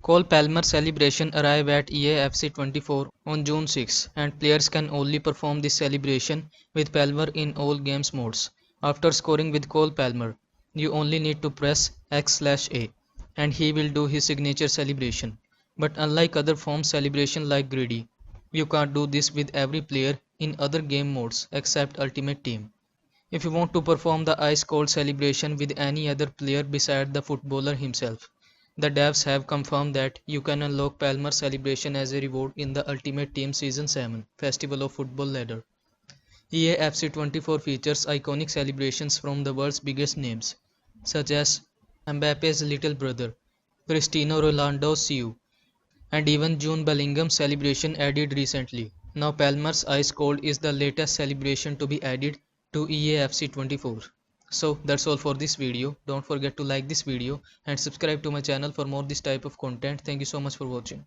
Cole Palmer celebration arrive at EAFC 24 on June 6 and players can only perform this celebration with Palmer in all games modes. After scoring with Cole Palmer, you only need to press X/A and he will do his signature celebration. But unlike other form celebration like Greedy, you can't do this with every player in other game modes except Ultimate Team. If you want to perform the ice cold celebration with any other player beside the footballer himself, the devs have confirmed that you can unlock Palmer celebration as a reward in the Ultimate Team Season 7 Festival of Football ladder. EAFC 24 features iconic celebrations from the world's biggest names, such as Mbappe's little brother, Cristiano Ronaldo's Seu, and even June Bellingham's celebration added recently. Now Palmer's Ice Cold is the latest celebration to be added to EAFC 24. So that's all for this video. Don't forget to like this video and subscribe to my channel for more this type of content. Thank you so much for watching.